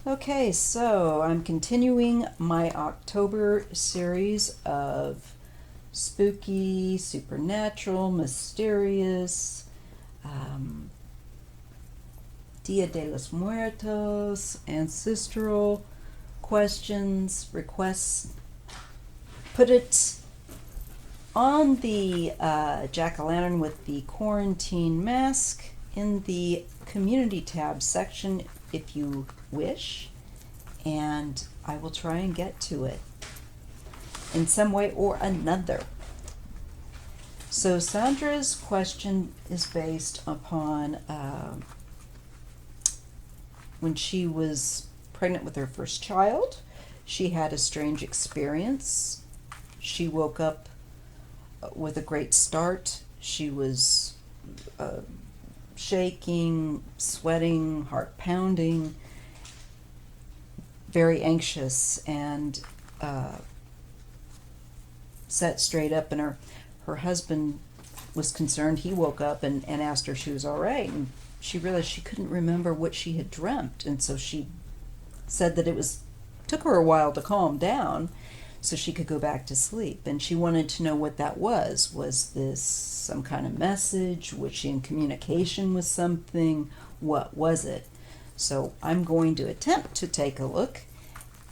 Okay, so I'm continuing my October series of spooky, supernatural, mysterious, um, Dia de los Muertos, ancestral questions, requests. Put it on the jack-o'-lantern with the quarantine mask in the community tab section if you wish, and I will try and get to it in some way or another. So Sandra's question is based upon when she was pregnant with her first child. She had a strange experience. She woke up with a great start. She was shaking, sweating, heart pounding, very anxious, and sat straight up. And her husband was concerned. He woke up and asked her if she was all right. And she realized she couldn't remember what she had dreamt. And so she said that took her a while to calm down so she could go back to sleep. And she wanted to know what that was. Was this some kind of message? Was she in communication with something? What was it? So I'm going to attempt to take a look,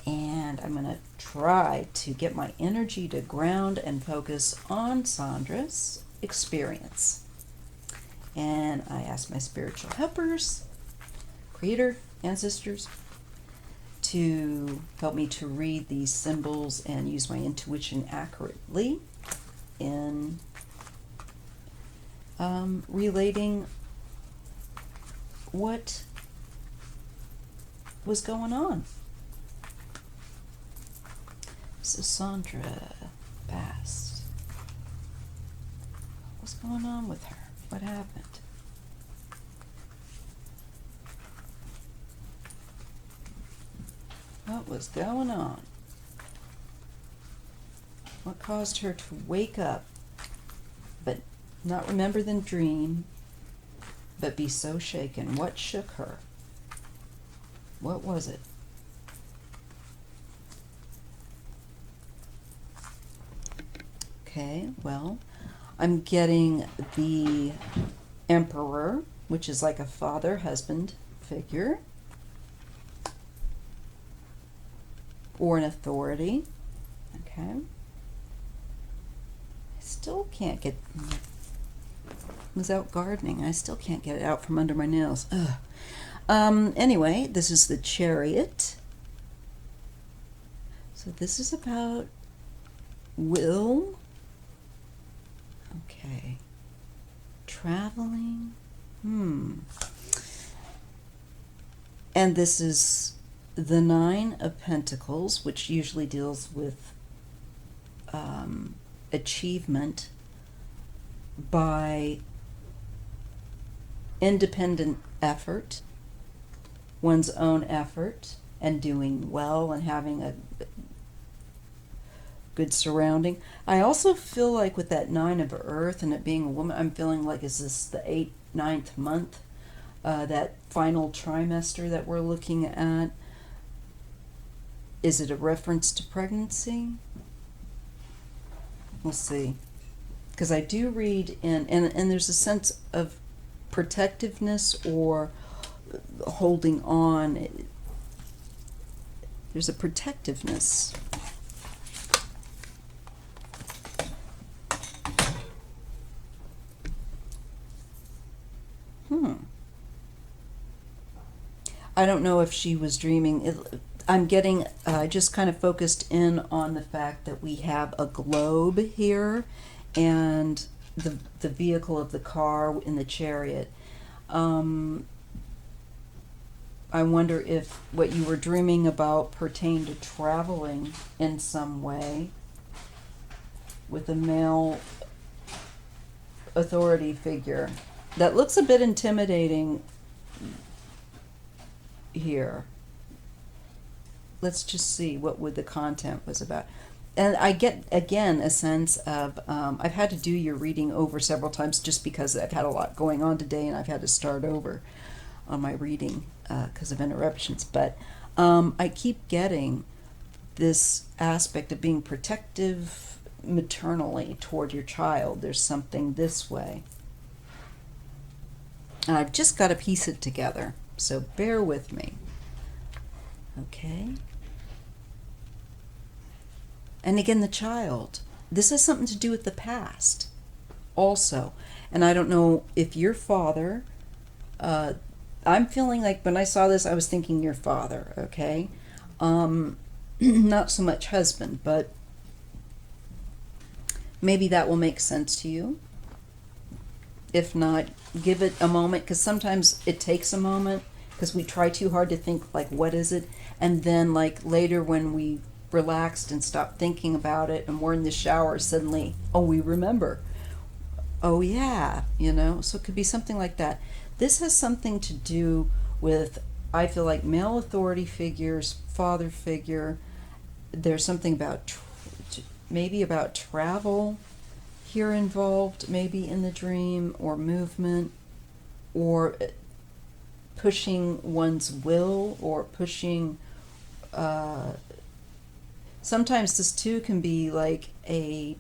and I'm going to try to get my energy to ground and focus on Sandra's experience. And I ask my spiritual helpers, creator, ancestors, to help me to read these symbols and use my intuition accurately in relating what was going on. So Sandra Bast. What's going on with her? What happened? What was going on? What caused her to wake up, but not remember the dream, but be so shaken? What shook her? What was it? Okay, well, I'm getting the Emperor, which is like a father-husband figure, or an authority. Okay. I still can't get... I was out gardening. I still can't get it out from under my nails. Ugh. Anyway, this is the Chariot. So this is about will. Okay. Traveling. And this is the Nine of Pentacles, which usually deals with achievement by independent effort, one's own effort, and doing well and having a good surrounding. I also feel like with that Nine of Earth and it being a woman, I'm feeling like, is this the ninth month, that final trimester that we're looking at? Is it a reference to pregnancy? We'll see. Because I do read in, and there's a sense of protectiveness or holding on. There's a protectiveness. I don't know if she was dreaming. I'm getting, just kind of focused in on the fact that we have a globe here and the vehicle of the car in the Chariot. I wonder if what you were dreaming about pertained to traveling in some way with a male authority figure. That looks a bit intimidating here. Let's just see what the content was about. And I get, again, a sense of, I've had to do your reading over several times just because I've had a lot going on today and I've had to start over on my reading because of interruptions. But I keep getting this aspect of being protective maternally toward your child. There's something this way. And I've just got to piece it together, so bear with me. Okay. And again, the child. This has something to do with the past also. And I don't know if your father, I'm feeling like when I saw this, I was thinking your father, okay? Not so much husband, but maybe that will make sense to you. If not, give it a moment, because sometimes it takes a moment, because we try too hard to think, like, what is it? And then, like, later when we relaxed and stopped thinking about it and we're in the shower, suddenly, oh, we remember. Oh, yeah, so it could be something like that. This has something to do with, I feel like, male authority figures, father figure. There's something about maybe about travel here involved, maybe in the dream, or movement, or pushing one's will, or pushing, sometimes this too can be like a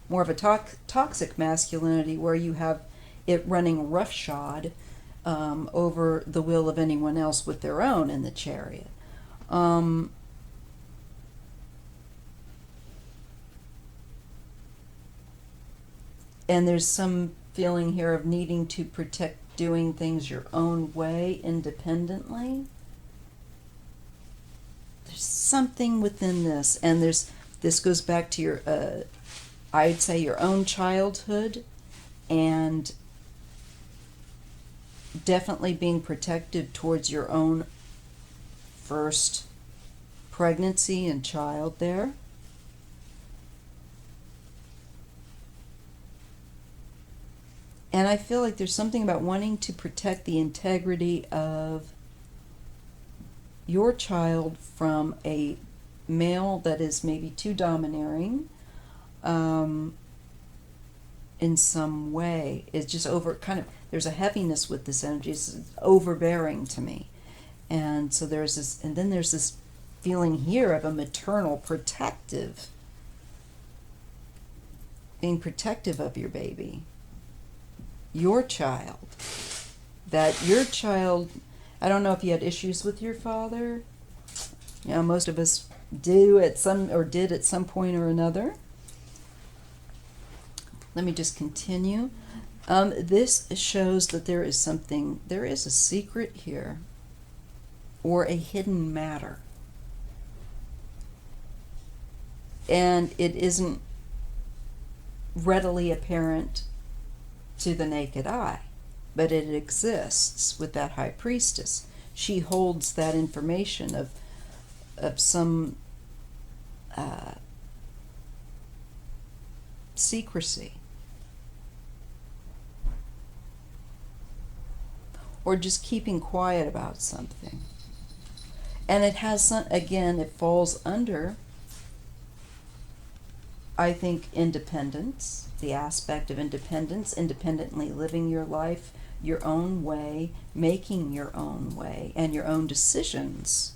more of a toxic masculinity, where you have it running roughshod over the will of anyone else with their own in the chariot. And there's some feeling here of needing to protect doing things your own way independently. There's something within this, and this goes back to your, I'd say, your own childhood, and definitely being protective towards your own first pregnancy and child there. And I feel like there's something about wanting to protect the integrity of your child from a male that is maybe too domineering in some way. It's just there's a heaviness with this energy. It's overbearing to me. And so there's this feeling here of a maternal being protective of your baby. Your child. I don't know if you had issues with your father. Most of us did at some point or another. Let me just continue. This shows that there is a secret here, or a hidden matter. And it isn't readily apparent to the naked eye, but it exists with that high priestess. She holds that information of some secrecy, or just keeping quiet about something. And it has it falls under, I think, independence, the aspect of independence, independently living your life your own way, making your own way, and your own decisions.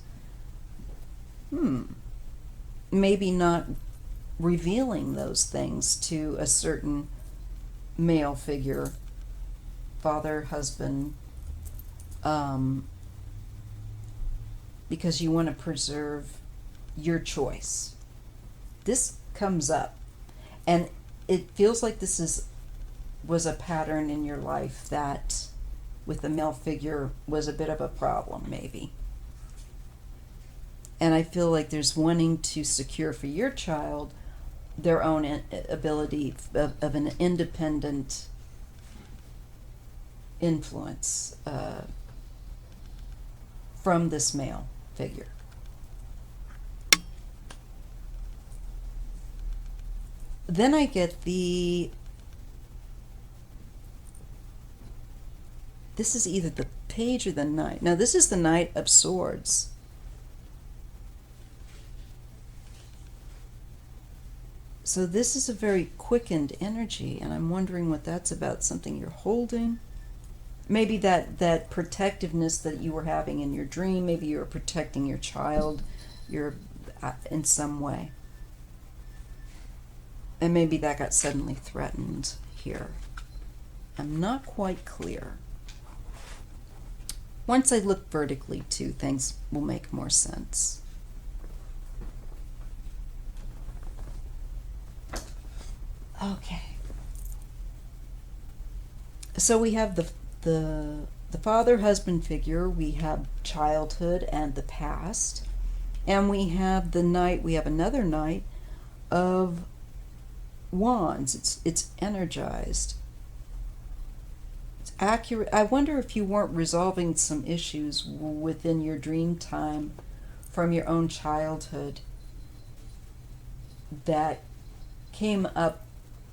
Maybe not revealing those things to a certain male figure, father, husband, because you want to preserve your choice. This comes up, and it feels like this was a pattern in your life that with the male figure was a bit of a problem, maybe. And I feel like there's wanting to secure for your child their own ability of an independent influence from this male figure. Then I get this is either the page or the knight. Now this is the Knight of Swords. So this is a very quickened energy, and I'm wondering what that's about. Something you're holding, maybe that protectiveness that you were having in your dream, maybe you were protecting your child, you're in some way. And maybe that got suddenly threatened here. I'm not quite clear. Once I look vertically too, things will make more sense. Okay. So we have the father husband figure, we have childhood and the past, and we have the knight, we have another knight of wands. It's energized. It's accurate. I wonder if you weren't resolving some issues within your dream time from your own childhood that came up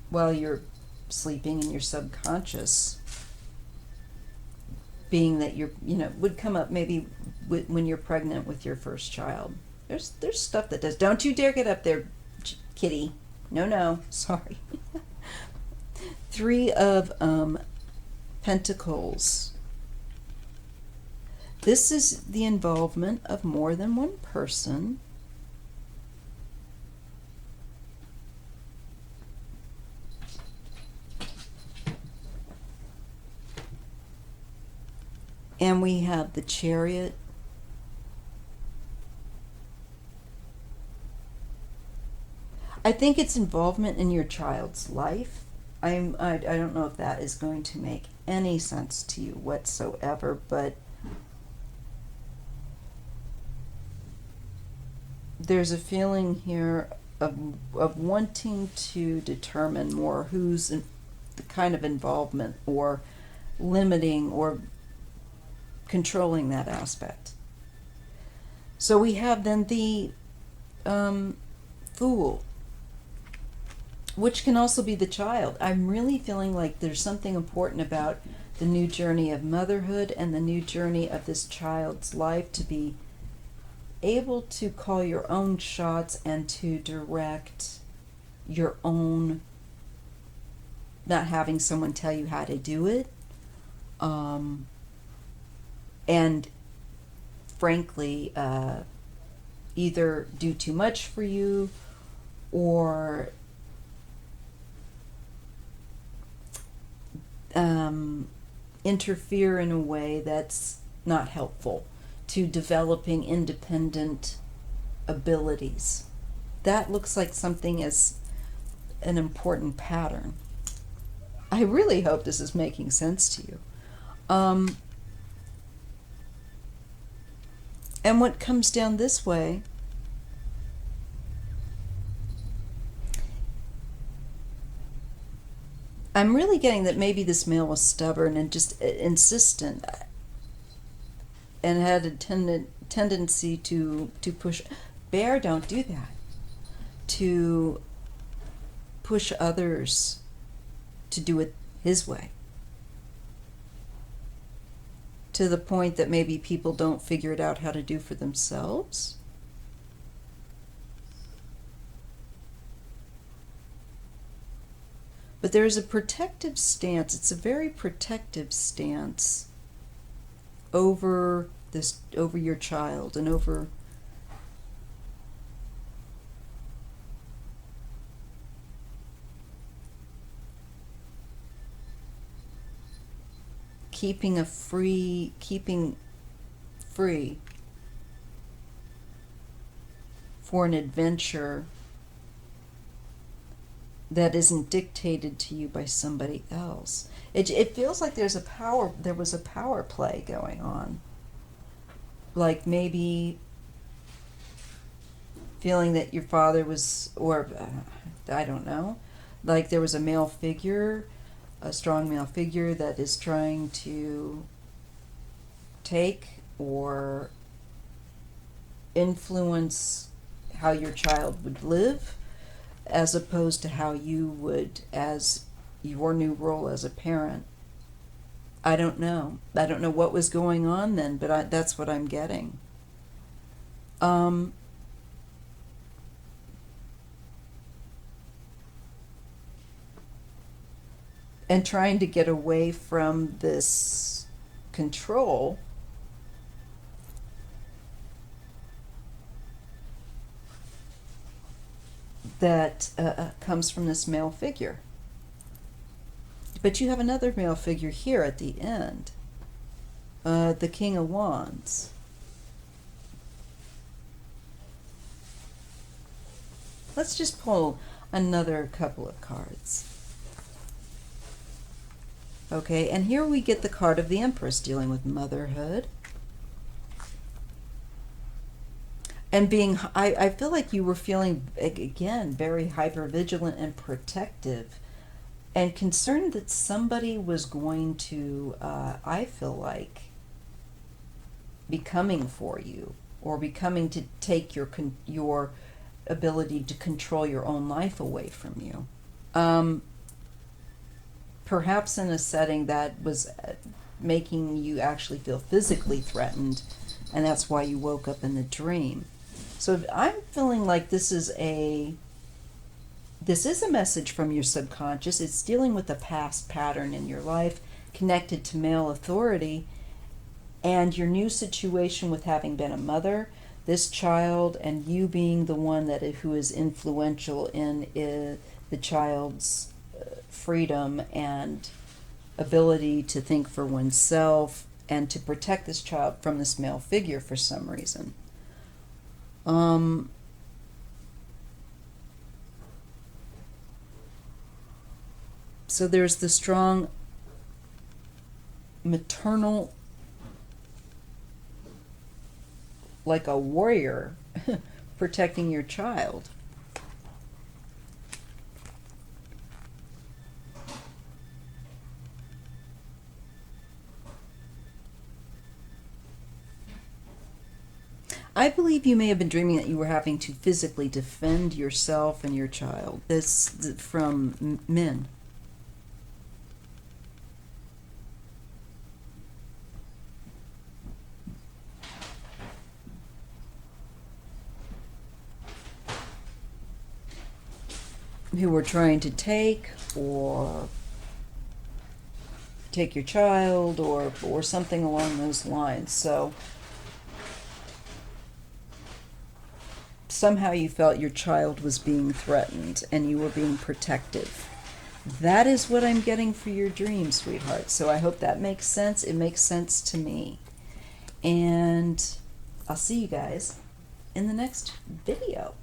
while you're sleeping in your subconscious, being that would come up maybe when you're pregnant with your first child. There's stuff that does. Don't you dare get up there, kitty. No, sorry. Three of Pentacles. This is the involvement of more than one person. And we have the Chariot. I think it's involvement in your child's life. I don't know if that is going to make any sense to you whatsoever, but there's a feeling here of wanting to determine more who's in the kind of involvement or limiting or controlling that aspect. So we have then the Fool, which can also be the child. I'm really feeling like there's something important about the new journey of motherhood and the new journey of this child's life, to be able to call your own shots and to direct your own, not having someone tell you how to do it. And frankly, either do too much for you or interfere in a way that's not helpful to developing independent abilities. That looks like something as an important pattern. I really hope this is making sense to you. And what comes down this way, I'm really getting that maybe this male was stubborn and just insistent and had a tendency to push. Bear, don't do that. To push others to do it his way. To the point that maybe people don't figure it out how to do for themselves. But there's a protective stance. It's a very protective stance over your child and over keeping free for an adventure that isn't dictated to you by somebody else. It feels like there was a power play going on. Like maybe feeling that your father was, or I don't know, like there was a male figure, a strong male figure that is trying to take or influence how your child would live, as opposed to how you would as your new role as a parent. I don't know. I don't know what was going on then, but that's what I'm getting. and trying to get away from this control that comes from this male figure. But you have another male figure here at the end, the King of Wands. Let's just pull another couple of cards. Okay, and here we get the card of the Empress dealing with motherhood. And being, I feel like you were feeling, again, very hypervigilant and protective and concerned that somebody was going to, I feel like, be coming for you or be coming to take your ability to control your own life away from you. Perhaps in a setting that was making you actually feel physically threatened, and that's why you woke up in the dream. So I'm feeling like this is a message from your subconscious. It's dealing with a past pattern in your life connected to male authority and your new situation with having been a mother, this child, and you being the one who is influential in the child's freedom and ability to think for oneself and to protect this child from this male figure for some reason. So there's the strong maternal, like a warrior, protecting your child. I believe you may have been dreaming that you were having to physically defend yourself and your child. This from men. Who were trying to take your child or something along those lines. So somehow you felt your child was being threatened and you were being protective. That is what I'm getting for your dream, sweetheart. So I hope that makes sense. It makes sense to me. And I'll see you guys in the next video.